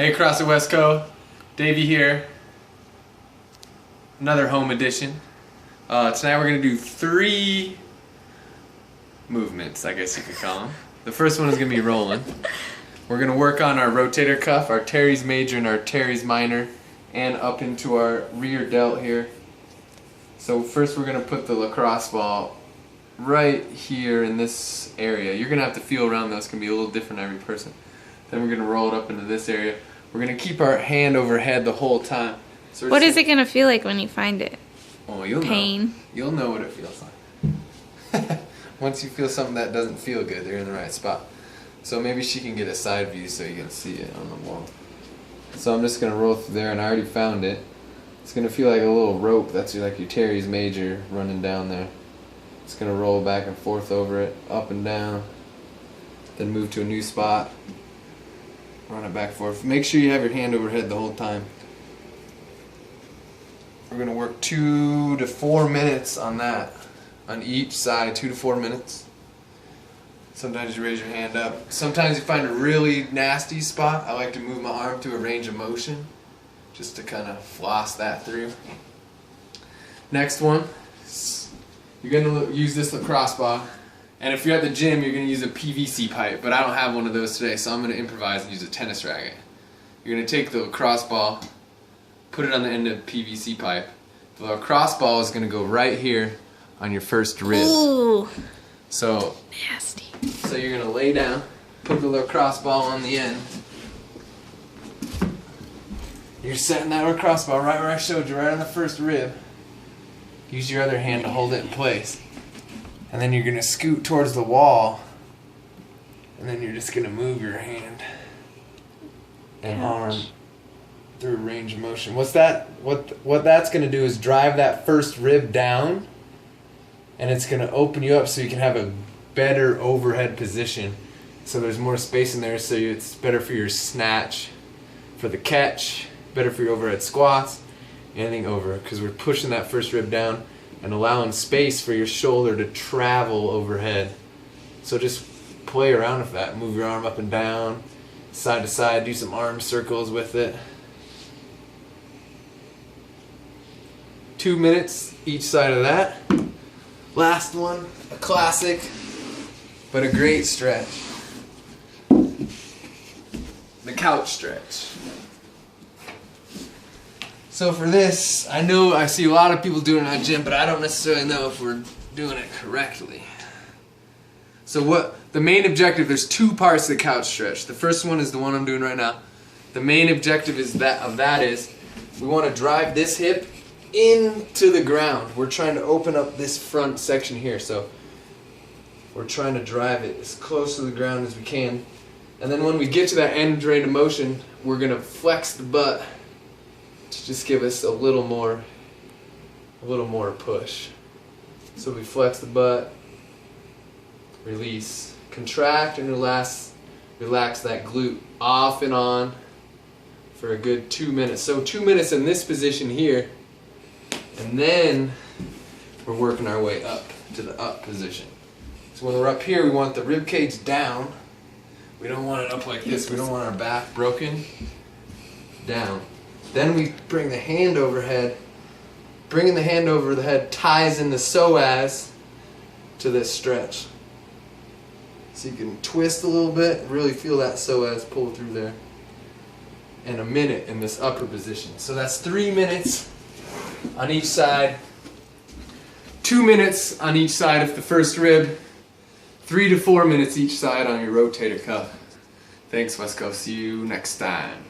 Hey, across the West Coast, Davey here. Another home edition. Tonight we're going to do 3 movements, I guess you could call them. The first one is going to be rolling. We're going to work on our rotator cuff, our teres major and our teres minor, and up into our rear delt here. So first we're going to put the lacrosse ball right here in this area. You're going to have to feel around, though. It's going to be a little different every person. Then we're going to roll it up into this area. We're going to keep our hand overhead the whole time. So what is it going to feel like when you find it? Oh, you'll Pain. know. You'll know what it feels like. Once you feel something that doesn't feel good, they're in the right spot. So maybe she can get a side view so you can see it on the wall. So I'm just going to roll through there, and I already found it. It's going to feel like a little rope. That's like your teres major running down there. It's going to roll back and forth over it, up and down. Then move to a new spot. Run it back and forth. Make sure you have your hand overhead the whole time. We're going to work 2 to 4 minutes on that. On each side, 2 to 4 minutes. Sometimes you raise your hand up. Sometimes you find a really nasty spot. I like to move my arm to a range of motion, just to kind of floss that through. Next one, you're going to use this lacrosse ball. And if you're at the gym, you're going to use a PVC pipe. But I don't have one of those today, so I'm going to improvise and use a tennis racket. You're going to take the lacrosse ball, put it on the end of the PVC pipe. The lacrosse ball is going to go right here on your first rib. Ooh. So Nasty. So you're going to lay down, put the lacrosse ball on the end. You're setting that lacrosse ball right where I showed you, right on the first rib. Use your other hand to hold it in place. And then you're going to scoot towards the wall. And then you're just going to move your hand and arm through range of motion. What that's going to do is drive that first rib down, and it's going to open you up so you can have a better overhead position. So there's more space in there, so it's better for your snatch, for the catch, better for your overhead squats, anything over, because we're pushing that first rib down and allowing space for your shoulder to travel overhead. So just play around with that. Move your arm up and down, side to side, do some arm circles with it. 2 minutes each side of that. Last one, a classic, but a great stretch. The couch stretch. So for this, I see a lot of people doing it at the gym, but I don't necessarily know if we're doing it correctly. So the main objective, there's 2 parts to the couch stretch. The first one is the one I'm doing right now. The main objective is we want to drive this hip into the ground. We're trying to open up this front section here, so we're trying to drive it as close to the ground as we can. And then when we get to that end range of motion, we're going to flex the butt to just give us a little more push. So we flex the butt, release, contract and relax that glute off and on for a good 2 minutes. So 2 minutes in this position here, and then we're working our way up to the up position. So when we're up here, we want the rib cage down. We don't want it up like this. We don't want our back broken. Down. Then we bring the hand overhead. Bringing the hand over the head ties in the psoas to this stretch. So you can twist a little bit, really feel that psoas pull through there. And a minute in this upper position. So that's 3 minutes on each side. 2 minutes on each side of the first rib. 3 to 4 minutes each side on your rotator cuff. Thanks, West Coast. See you next time.